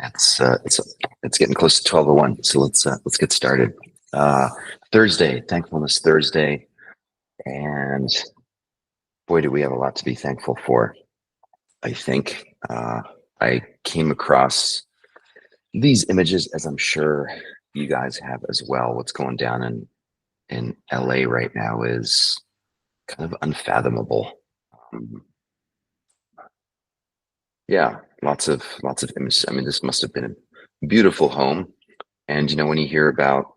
It's getting close to 12:01, so let's get started. Thursday, Thankfulness Thursday, and boy, do we have a lot to be thankful for. I think I came across these images, as I'm sure you guys have as well. What's going down in LA right now is kind of unfathomable. Um, yeah, lots of images. I mean, this must have been a beautiful home. And when you hear about,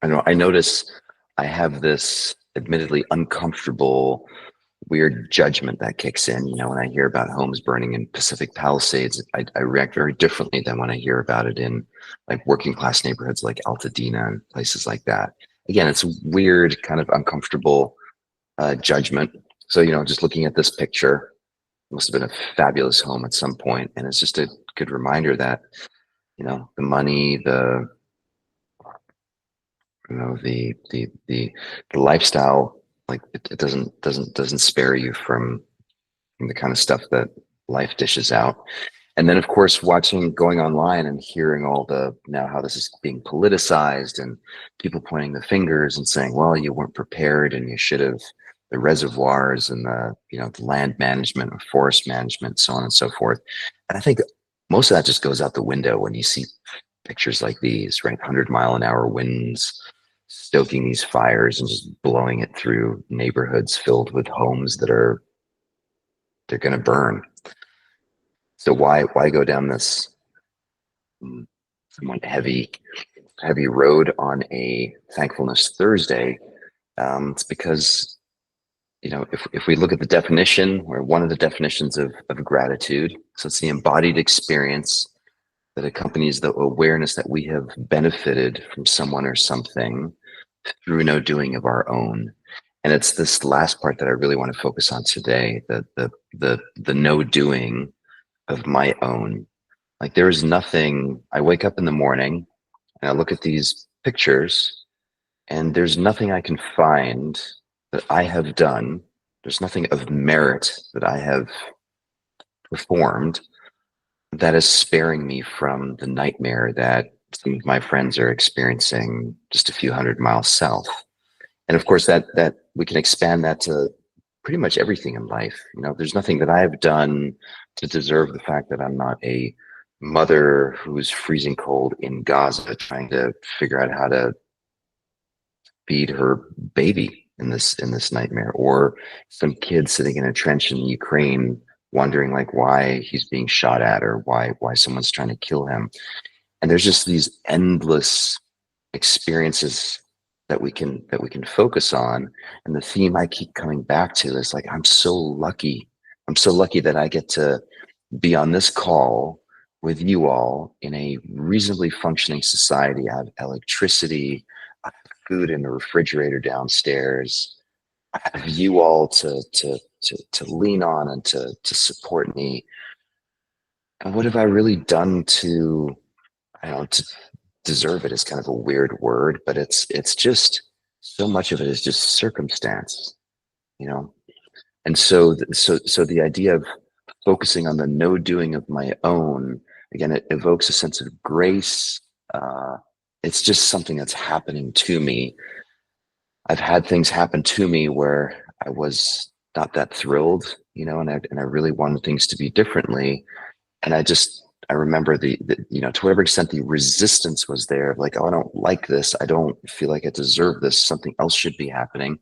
I notice I have this admittedly uncomfortable, weird judgment that kicks in. When I hear about homes burning in Pacific Palisades, I react very differently than when I hear about it in like working class neighborhoods like Altadena and places like that. Again, it's weird, kind of uncomfortable judgment. So, just looking at this picture, it must have been a fabulous home at some point, and it's just a good reminder that the money, the lifestyle, like it doesn't spare you from the kind of stuff that life dishes out. And then of course going online and hearing all the now how this is being politicized and people pointing the fingers and saying, well, you weren't prepared and you should have, the reservoirs and the land management and forest management, so on and so forth. And I think most of that just goes out the window when you see pictures like these, right? 100-mile-an-hour winds stoking these fires and just blowing it through neighborhoods filled with homes they're going to burn. So why go down this somewhat heavy road on a Thankfulness Thursday? It's because if we look at the definition, or one of the definitions of gratitude, so it's the embodied experience that accompanies the awareness that we have benefited from someone or something through no doing of our own. And it's this last part that I really want to focus on today, the no doing of my own. Like there is nothing, I wake up in the morning and I look at these pictures and there's nothing I can find that I have done. There's nothing of merit that I have performed that is sparing me from the nightmare that some of my friends are experiencing just a few hundred miles south. And of course that we can expand that to pretty much everything in life. There's nothing that I have done to deserve the fact that I'm not a mother who's freezing cold in Gaza trying to figure out how to feed her baby in this nightmare, or some kid sitting in a trench in Ukraine wondering like why he's being shot at, or why someone's trying to kill him. And there's just these endless experiences that we can focus on. And the theme I keep coming back to is like, I'm so lucky that I get to be on this call with you all in a reasonably functioning society. I have electricity, I have food in the refrigerator downstairs, I have you all to lean on and to support me. And what have I really done to, I don't know, to deserve it is kind of a weird word, but it's just, so much of it is just circumstance, And so the idea of focusing on the no doing of my own, again, it evokes a sense of grace. It's just something that's happening to me. I've had things happen to me where I was not that thrilled, and I really wanted things to be differently. And I remember to whatever extent the resistance was there, like, oh, I don't like this. I don't feel like I deserve this. Something else should be happening.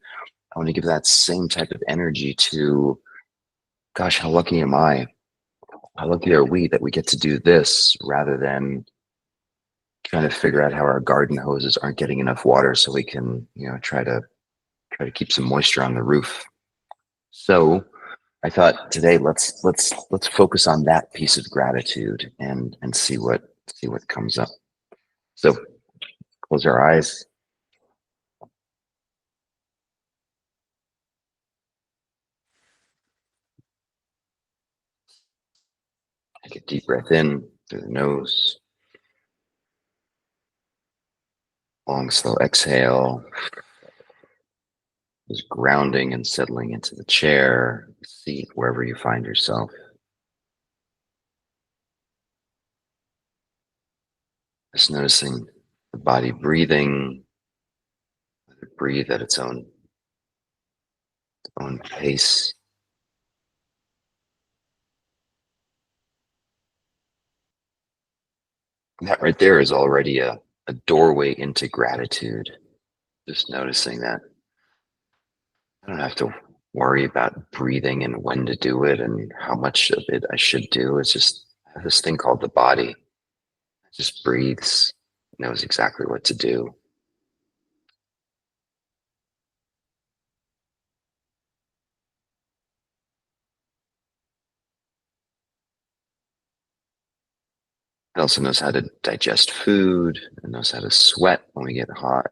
I want to give that same type of energy to, gosh, how lucky am I? How lucky are we that we get to do this rather than trying to figure out how our garden hoses aren't getting enough water so we can, try to keep some moisture on the roof. So I thought today let's focus on that piece of gratitude and see what comes up. So close our eyes. Take a deep breath in through the nose. Long, slow exhale. Just grounding and settling into the chair, the seat, wherever you find yourself. Just noticing the body breathing, let it breathe at its own pace. And that right there is already a doorway into gratitude. Just noticing that I don't have to worry about breathing and when to do it and how much of it I should do. It's just I have this thing called the body. It just breathes, knows exactly what to do. It also knows how to digest food. It knows how to sweat when we get hot.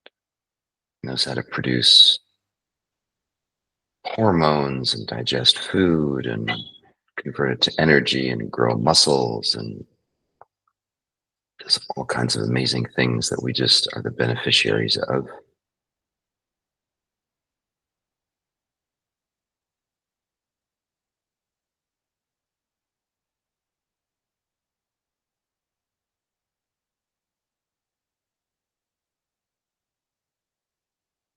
It knows how to produce hormones and digest food and convert it to energy and grow muscles and does all kinds of amazing things that we just are the beneficiaries of.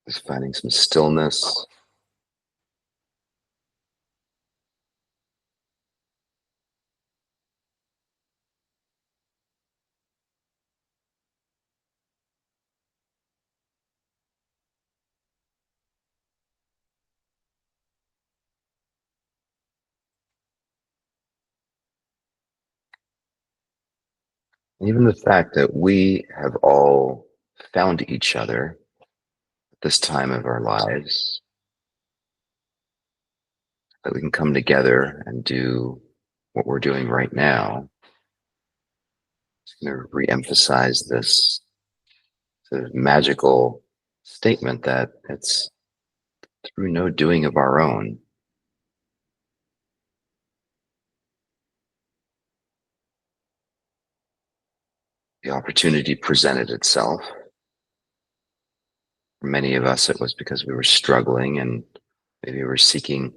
Just finding some stillness. Even the fact that we have all found each other at this time of our lives, that we can come together and do what we're doing right now. It's going to re-emphasize this sort of magical statement that it's through no doing of our own. The opportunity presented itself. For many of us, it was because we were struggling and maybe we were seeking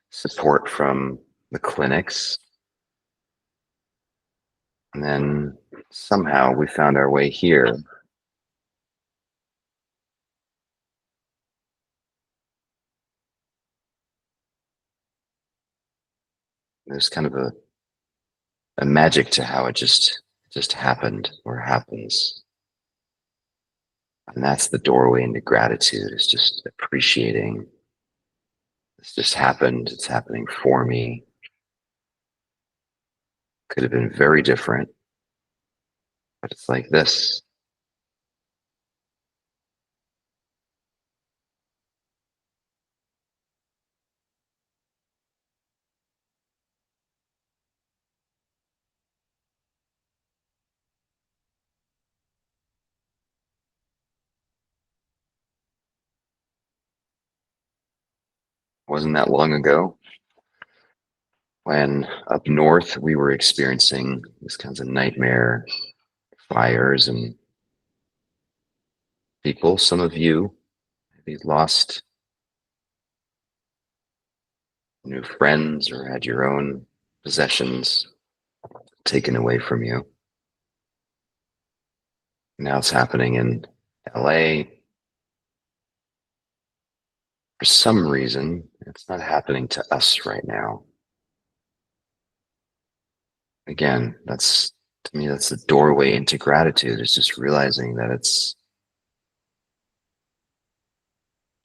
support from the clinics. And then somehow we found our way here. There's kind of a magic to how it just happened or happens. And that's the doorway into gratitude, is just appreciating this just happened. It's happening for me. Could have been very different, but it's like this. Wasn't that long ago when up north we were experiencing these kinds of nightmare fires and people, some of you maybe lost new friends or had your own possessions taken away from you. Now it's happening in LA. For some reason, it's not happening to us right now. Again, that's to me, that's the doorway into gratitude, is just realizing that it's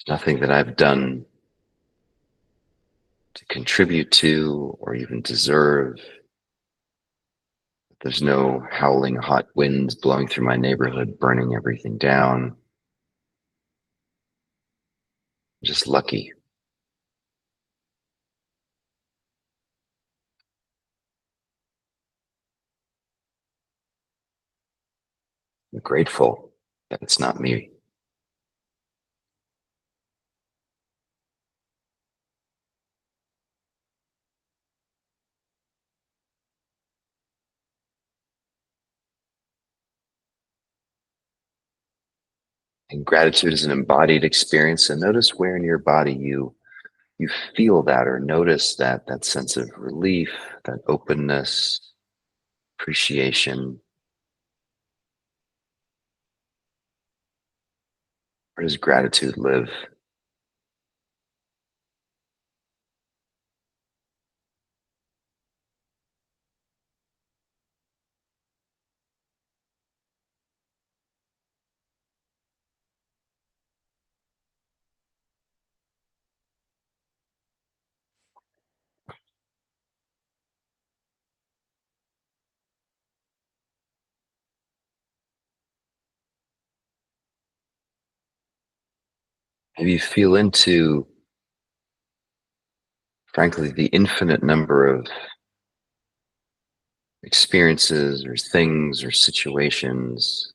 nothing that I've done to contribute to or even deserve. There's no howling hot winds blowing through my neighborhood, burning everything down. I'm just lucky. I'm grateful that it's not me. And gratitude is an embodied experience. And notice where in your body you feel that, or notice that sense of relief, that openness, appreciation. Where does gratitude live? Maybe feel into, frankly, the infinite number of experiences or things or situations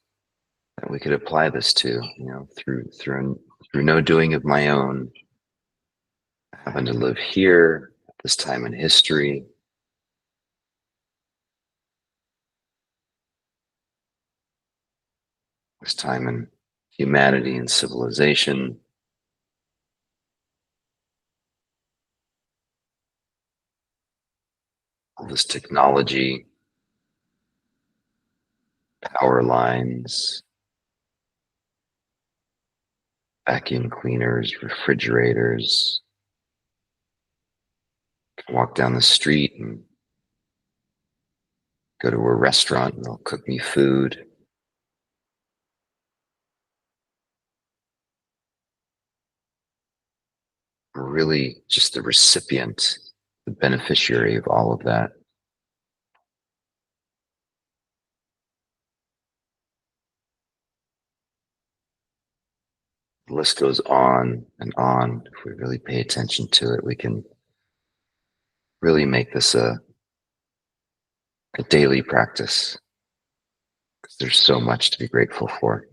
that we could apply this to, through no doing of my own. I happen to live here at this time in history, this time in humanity and civilization, all this technology, power lines, vacuum cleaners, refrigerators. Can walk down the street and go to a restaurant and they'll cook me food. I'm really just the recipient, the beneficiary of all of that. The list goes on and on. If we really pay attention to it, we can really make this a daily practice. There's so much to be grateful for.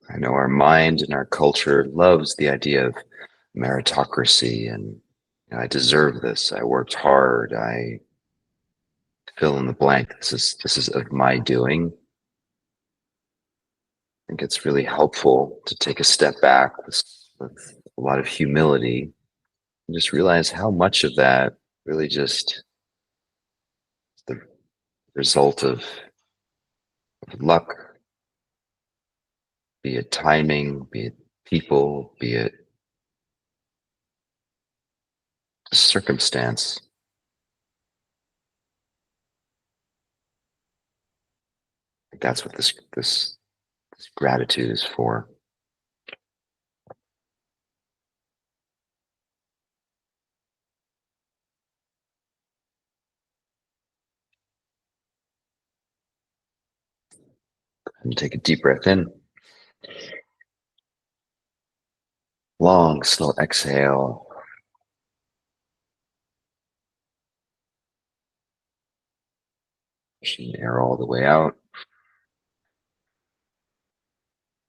I know our mind and our culture loves the idea of meritocracy and I deserve this. I worked hard. I fill in the blank. This is of my doing. I think it's really helpful to take a step back with a lot of humility and just realize how much of that really just the result of luck, be it timing, be it people, be it circumstance. That's what this gratitude is for. And take a deep breath in. Long, slow exhale. Pushing the air all the way out.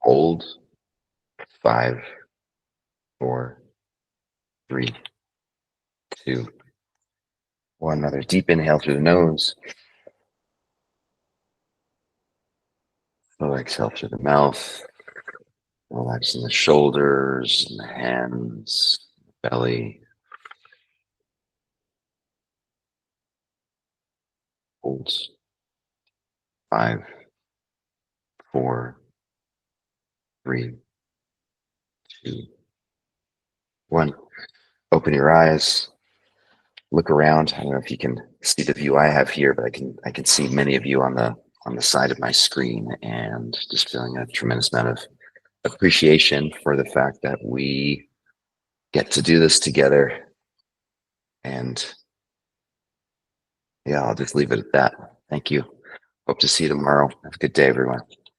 Hold. 5, 4, 3, 2, 1. Another deep inhale through the nose. Slow exhale through the mouth. Relaxing the shoulders and the hands, belly. Hold. 5, 4, 3, 2, 1. Open your eyes. Look around. I don't know if you can see the view I have here, but I can see many of you on the side of my screen, and just feeling a tremendous amount of appreciation for the fact that we get to do this together. And yeah, I'll just leave it at that. Thank you. Hope to see you tomorrow. Have a good day, everyone.